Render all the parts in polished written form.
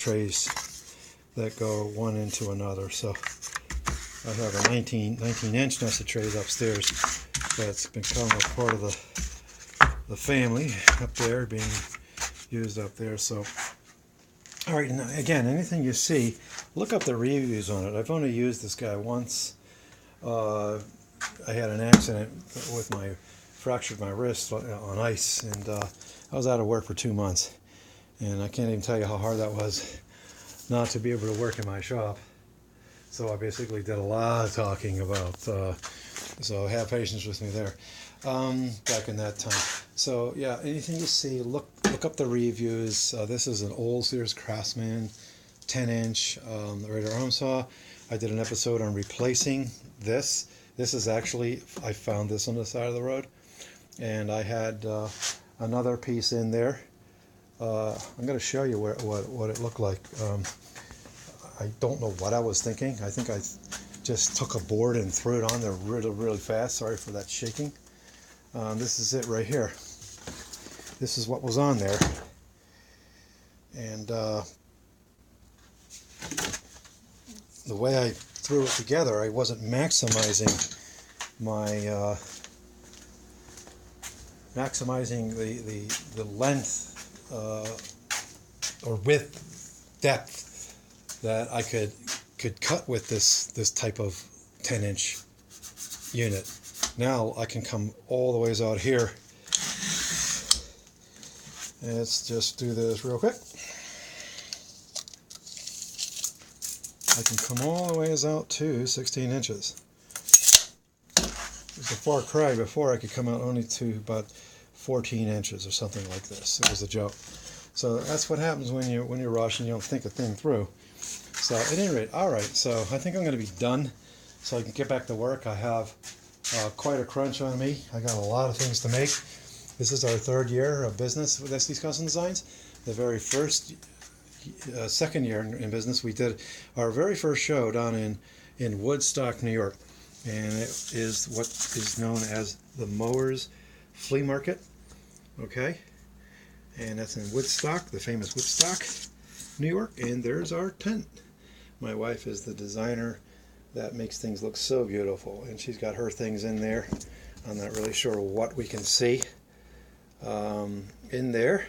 trays that go one into another. So I have a 19-inch nested trays upstairs that's become a part of the family up there, being used up there. So, all right, now again, anything you see, look up the reviews on it. I've only used this guy once. I had an accident with fractured my wrist on ice, and I was out of work for 2 months. And I can't even tell you how hard that was not to be able to work in my shop. So I basically did a lot of talking about, so have patience with me there, back in that time. So yeah, anything you see, look up the reviews. This is an old Sears Craftsman 10-inch radial arm saw. I did an episode on replacing this. This is actually, I found this on the side of the road, and I had another piece in there. I'm going to show you what it looked like. I don't know what I was thinking. I think I just took a board and threw it on there really, really fast. Sorry for that shaking. This is it right here. This is what was on there. And the way I threw it together, I wasn't maximizing the length or width, depth that I could cut with this type of 10-inch unit. Now I can come all the ways out here. Let's just do this real quick. I can come all the ways out to 16 inches. It was a far cry. Before I could come out only to about 14 inches or something like this. It was a joke. So that's what happens when you're rushing. You don't think a thing through. So at any rate, all right. So I think I'm going to be done, so I can get back to work. I have quite a crunch on me. I got a lot of things to make. This is our 3rd year of business with SD's Custom Designs. The very first, 2nd year in business, we did our very first show down in Woodstock, New York, and it is what is known as the Mowers Flea Market. Okay, and that's in Woodstock, the famous Woodstock, New York. And there's our tent. My wife is the designer that makes things look so beautiful, and she's got her things in there. I'm not really sure what we can see in there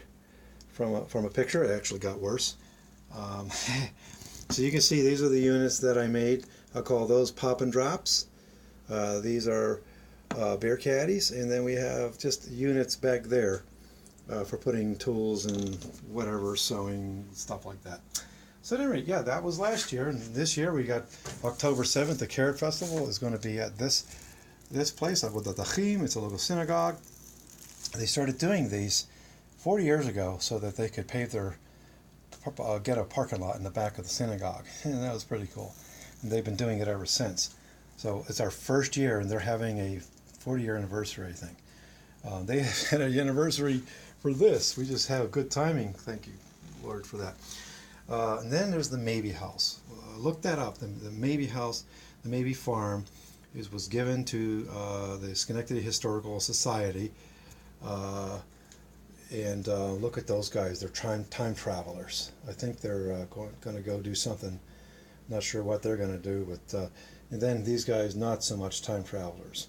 from a picture. It actually got worse. So you can see these are the units that I made. I'll call those pop and drops. These are bear caddies, and then we have just units back there for putting tools and whatever, sewing, stuff like that. So at any rate, yeah, that was last year, and this year we got October 7th, the Carrot Festival is going to be at this place with the Tachim. It's a local synagogue. They started doing these 40 years ago so that they could pave get a parking lot in the back of the synagogue, and that was pretty cool. And they've been doing it ever since. So it's our 1st year, and they're having a 40-year anniversary thing. They had an anniversary for this. We just have good timing. Thank you, Lord, for that. And then there's the Maybe House. Look that up. The Maybe House, the Maybe Farm, was given to the Schenectady Historical Society. And look at those guys. They're time travelers. I think they're going to go do something. Not sure what they're going to do. But and then these guys, not so much time travelers.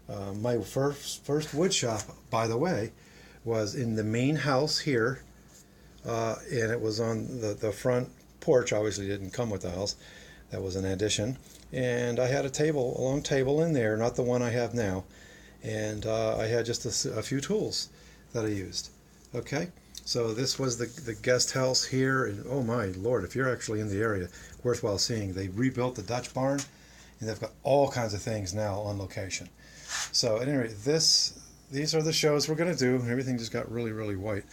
My first woodshop, by the way, was in the main house here. And it was on the front porch. Obviously didn't come with the house. That was an addition. And I had a long table in there, not the one I have now. And I had just a few tools that I used. Okay, so this was the guest house here. And oh my Lord, if you're actually in the area, worthwhile seeing. They rebuilt the Dutch barn, and they've got all kinds of things now on location. So at any rate, these are the shows we're going to do. Everything just got really, really white.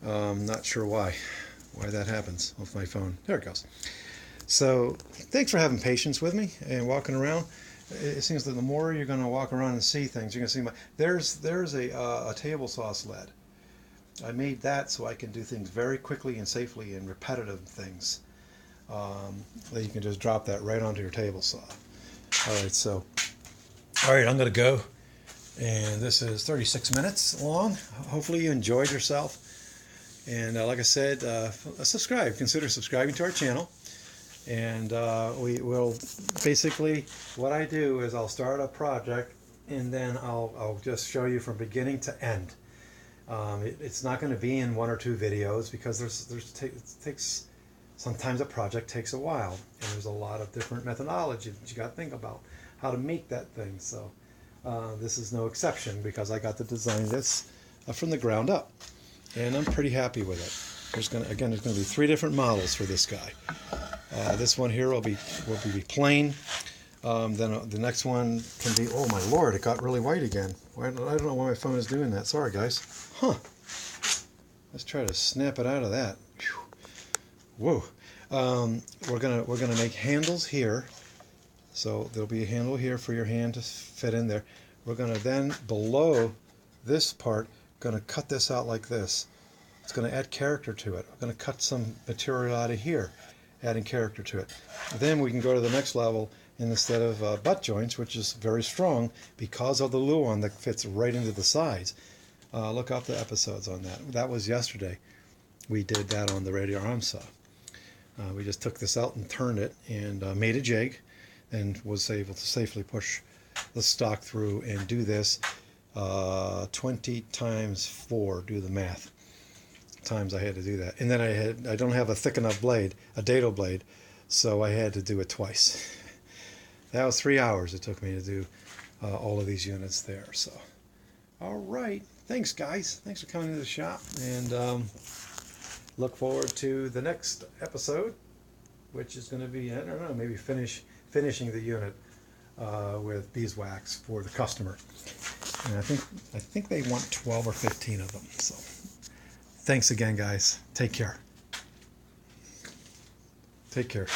Not sure why that happens with my phone. There it goes. So thanks for having patience with me and walking around. It seems that the more you're going to walk around and see things, you're going to see there's a table saw sled. I made that so I can do things very quickly and safely and repetitive things. That you can just drop that right onto your table saw. All right, I'm going to go. And this is 36 minutes long. Hopefully you enjoyed yourself. And like I said, subscribe. Consider subscribing to our channel. And we will basically, what I do is I'll start a project and then I'll just show you from beginning to end. It's not going to be in 1 or 2 videos because it takes sometimes a project takes a while, and there's a lot of different methodology that you got to think about how to make that thing. So this is no exception because I got to design this from the ground up, and I'm pretty happy with it. There's going to be 3 different models for this guy. This one here will be plain. Then the next one can be, oh my lord, it got really white again. I don't know why my phone is doing that. Sorry guys. Huh. Let's try to snap it out of that. Whew. Whoa. We're gonna make handles here. So there'll be a handle here for your hand to fit in there. We're gonna then, below this part, gonna cut this out like this. It's gonna add character to it. We're gonna cut some material out of here, adding character to it. Then we can go to the next level, and instead of butt joints, which is very strong because of the Luan that fits right into the sides. Look up the episodes on that. That was yesterday. We did that on the radial arm saw. We just took this out and turned it and made a jig, and was able to safely push the stock through and do this 20 times 4, do the math, times I had to do that. And then I don't have a thick enough blade, a dado blade, so I had to do it twice. That was 3 hours it took me to do all of these units there. So, all right, thanks guys, thanks for coming to the shop, and look forward to the next episode, which is going to be, I don't know, maybe finishing the unit with beeswax for the customer. And I think they want 12 or 15 of them. So thanks again guys. Take care. Take care.